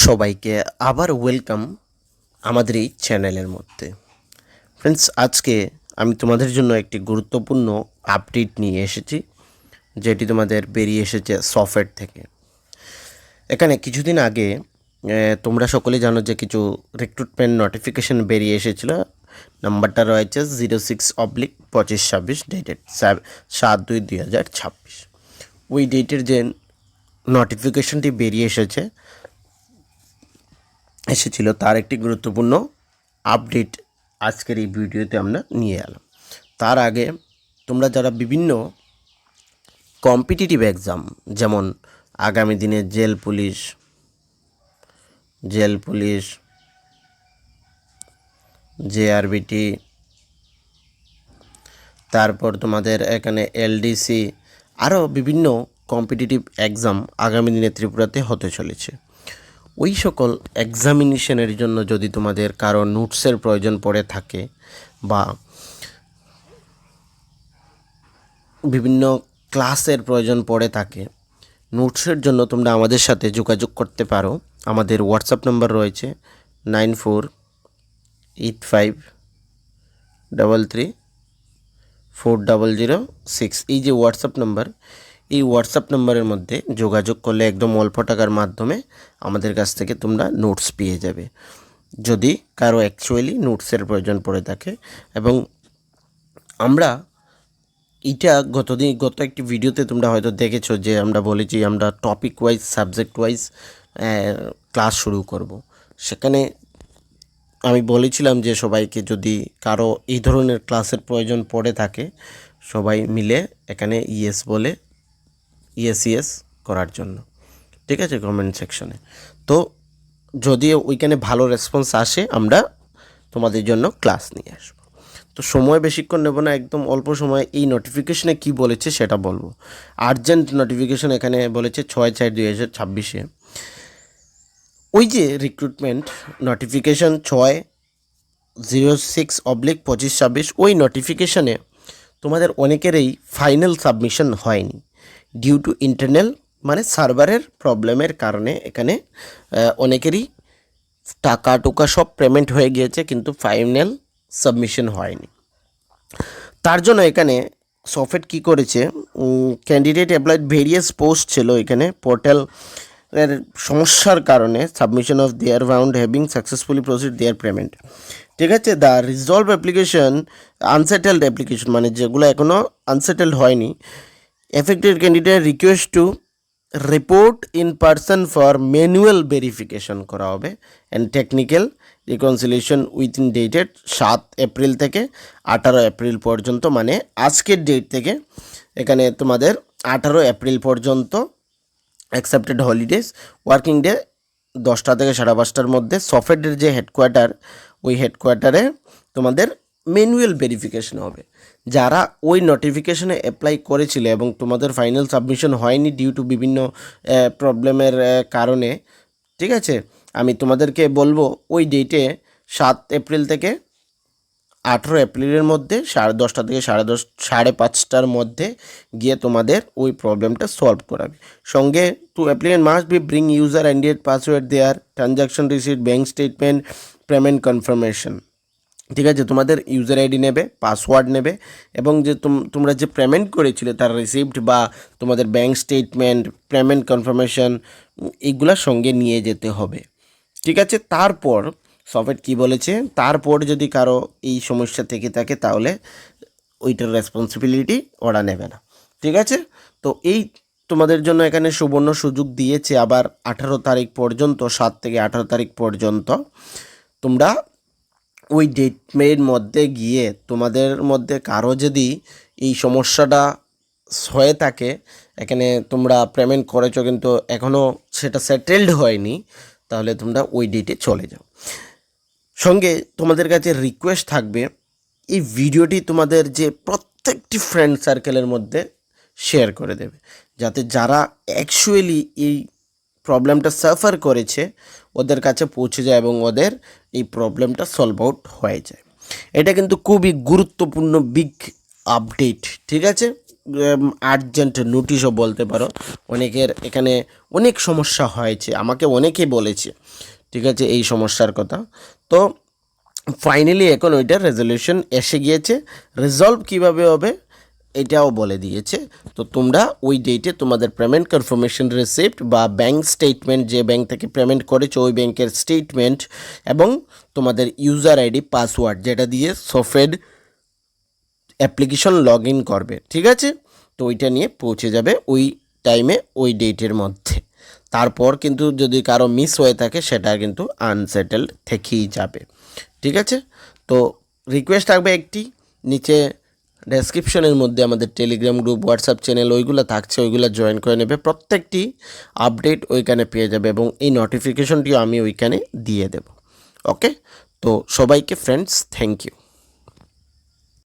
সবাইকে আবার ওয়েলকাম আমাদের এই চ্যানেলের মধ্যে। ফ্রেন্ডস, আজকে আমি তোমাদের জন্য একটি গুরুত্বপূর্ণ আপডেট নিয়ে এসেছি, যেটি তোমাদের বেরিয়ে এসেছে সফটওয়্যার থেকে। এখানে কিছুদিন আগে তোমরা সকলে জানো যে কিছু রিক্রুটমেন্ট নোটিফিকেশন বেরিয়ে এসেছিল। নাম্বারটা রয়েছে 06/2526, ডেটেড 7/2/2026। ওই ডেটের যে নোটিফিকেশনটি বেরিয়ে এসেছিল তার একটি গুরুত্বপূর্ণ আপডেট আজকের এই ভিডিওতে আমরা নিয়ে এলাম। তার আগে তোমরা যারা বিভিন্ন কম্পিটিটিভ এক্সাম, যেমন আগামী দিনে জেল পুলিশ, জেআরবিটি, তারপর তোমাদের এখানে এলডিসি, আরও বিভিন্ন কম্পিটিটিভ এক্সাম আগামী দিনে ত্রিপুরাতে হতে চলেছে। ওই সকল এক্সামিনেশনের জন্য যদি তোমাদের কারো নোটসের প্রয়োজন পড়ে থাকে বা বিভিন্ন ক্লাসের প্রয়োজন পড়ে থাকে, নোটসের জন্য তোমরা আমাদের সাথে যোগাযোগ করতে পারো। আমাদের হোয়াটসঅ্যাপ নাম্বার রয়েছে 9485334006। এই যে হোয়াটসঅ্যাপ নাম্বার, এই হোয়াটসঅ্যাপ নাম্বারের মধ্যে যোগাযোগ করলে একদম অল্প টাকার মাধ্যমে আমাদের কাছ থেকে তোমরা নোটস পেয়ে যাবে, যদি কারো অ্যাকচুয়ালি নোটসের প্রয়োজন পড়ে থাকে। এবং আমরা গত একটি ভিডিওতে তোমরা হয়তো দেখেছো যে আমরা বলেছি আমরা topic wise, subject wise class শুরু করব। সেখানে আমি বলেছিলাম যে সবাইকে যদি কারো এই ধরনের ক্লাসের প্রয়োজন পড়ে থাকে, সবাই মিলে এখানে বলে ইয়েস করার জন্য, ঠিক আছে, কমেন্ট সেকশনে। তো যদি ওইখানে ভালো রেসপন্স আসে, আমরা তোমাদের জন্য ক্লাস নিয়ে আসবো। তো সময় বেশিক্ষণ নেব না, একদম অল্প সময় এই নোটিফিকেশনে কি বলেছে সেটা বলবো। আর্জেন্ট নোটিফিকেশন এখানে বলেছে 6/4/2026। ওই যে রিক্রুটমেন্ট নোটিফিকেশন 6/06/2526, ওই নোটিফিকেশনে তোমাদের অনেকেরই ফাইনাল সাবমিশন হয়নি ডিউ টু ইন্টারনাল, মানে সার্ভারের প্রবলেমের কারণে। এখানে অনেকেরই টাকা সব পেমেন্ট হয়ে গিয়েছে, কিন্তু ফাইনাল সাবমিশন হয়নি। তার জন্য এখানে সফটওয়্যার কী করেছে, ক্যান্ডিডেট অ্যাপ্লাইড ভেরিয়াস পোস্ট ছিল, এখানে পোর্টালের সমস্যার কারণে submission of their found having successfully proceed their payment, ঠিক আছে। The resolve application unsettled application, মানে যেগুলো এখনও আনসেটেলড হয়নি, affected candidate request to report in person for manual verification করা হবে and technical reconciliation within dated 7 April থেকে 18 April পর্যন্ত, মানে আজকের ডেট থেকে এখানে তোমাদের 18 এপ্রিল পর্যন্ত অ্যাকসেপ্টেড হলিডেজ, ওয়ার্কিং ডে 10টা থেকে 5:30টার মধ্যে। সফটওয়্যারের যে হেডকোয়ার্টার, ওই হেডকোয়ার্টারে তোমাদের ম্যানুয়াল ভেরিফিকেশন হবে। যারা ওই নোটিফিকেশনে অ্যাপ্লাই করেছিল এবং তোমাদের ফাইনাল সাবমিশন হয়নি ডিউ টু বিভিন্ন প্রবলেমের কারণে, ঠিক আছে, আমি তোমাদেরকে বলবো ওই ডেটে 7 এপ্রিল থেকে 18 এপ্রিলের মধ্যে 10:30 থেকে 5:30টার মধ্যে গিয়ে তোমাদের ওই প্রবলেমটা সলভ করাবে। সঙ্গে to applicant must be bring user ID, password their, transaction receipt, bank statement, payment confirmation, ঠিক আছে। তোমাদের ইউজার আইডি নেবে, পাসওয়ার্ড নেবে, এবং যে তোমরা যে পেমেন্ট করেছিলে তার রিসিপ্ট বা তোমাদের ব্যাঙ্ক স্টেটমেন্ট, পেমেন্ট কনফার্মেশন, এইগুলোর সঙ্গে নিয়ে যেতে হবে, ঠিক আছে। তারপর সফটওয়্যার কী বলেছে, তারপর যদি কারো এই সমস্যা থেকে থাকে তাহলে ওইটার রেসপন্সিবিলিটি ওরা নেবে না, ঠিক আছে। তো এই তোমাদের জন্য এখানে সুবর্ণ সুযোগ দিয়েছে আবার 18 তারিখ পর্যন্ত, 7 থেকে 18 তারিখ পর্যন্ত তোমরা ওই ডেটের মধ্যে গিয়ে, তোমাদের মধ্যে কারো যদি এই সমস্যাটা হয়ে থাকে, এখানে তোমরা পেমেন্ট করেছো কিন্তু এখনও সেটা সেটেলড হয়নি, তাহলে তোমরা ওই ডেটে চলে যাও। সঙ্গে তোমাদের কাছে রিকোয়েস্ট থাকবে, এই ভিডিওটি তোমাদের যে প্রত্যেকটি ফ্রেন্ড সার্কেলের মধ্যে শেয়ার করে দেবে, যাতে যারা অ্যাকচুয়ালি এই প্রবলেমটা সাফার করেছে ওদের কাছে পৌঁছে যায় এবং ওদের এই প্রবলেমটা সলভ আউট হয়ে যায়। এটা কিন্তু খুবই গুরুত্বপূর্ণ বিগ আপডেট, ঠিক আছে। আর্জেন্ট নোটিশও বলতে পারো। অনেকের এখানে অনেক সমস্যা হয়েছে, আমাকে অনেকেই বলেছে, ঠিক আছে, এই সমস্যার কথা। তো ফাইনালি এখন ওইটার রেজলিউশন এসে গিয়েছে, রিজলভ কীভাবে হবে এটাও বলে দিয়েছে। তো তোমরা ওই ডেটে তোমাদের পেমেন্ট কনফার্মেশন রিসিপ্ট বা ব্যাঙ্ক স্টেটমেন্ট, যে ব্যাঙ্ক থেকে পেমেন্ট করেছো ওই ব্যাংকের স্টেটমেন্ট এবং তোমাদের ইউজার আইডি পাসওয়ার্ড যেটা দিয়ে সফেড অ্যাপ্লিকেশন লগ ইন করবে, ঠিক আছে, তো ওইটা নিয়ে পৌঁছে যাবে ওই টাইমে ওই ডেটের মধ্যে। তারপর কিন্তু যদি কারো মিস হয়ে থাকে সেটা কিন্তু আনসেটেলড থেকেই যাবে, ঠিক আছে। তো রিকোয়েস্ট থাকবে একটি, নিচে ডেসক্রিপশনের মধ্যে আমাদের টেলিগ্রাম গ্রুপ, হোয়াটসঅ্যাপ চ্যানেল ওইগুলো থাকছে, ওইগুলো জয়েন করে নেবে, প্রত্যেকটি আপডেট ওইখানে পেয়ে যাবে এবং এই নোটিফিকেশনটিও আমি ওইখানে দিয়ে দেব। ওকে, তো সবাইকে ফ্রেন্ডস থ্যাংক ইউ।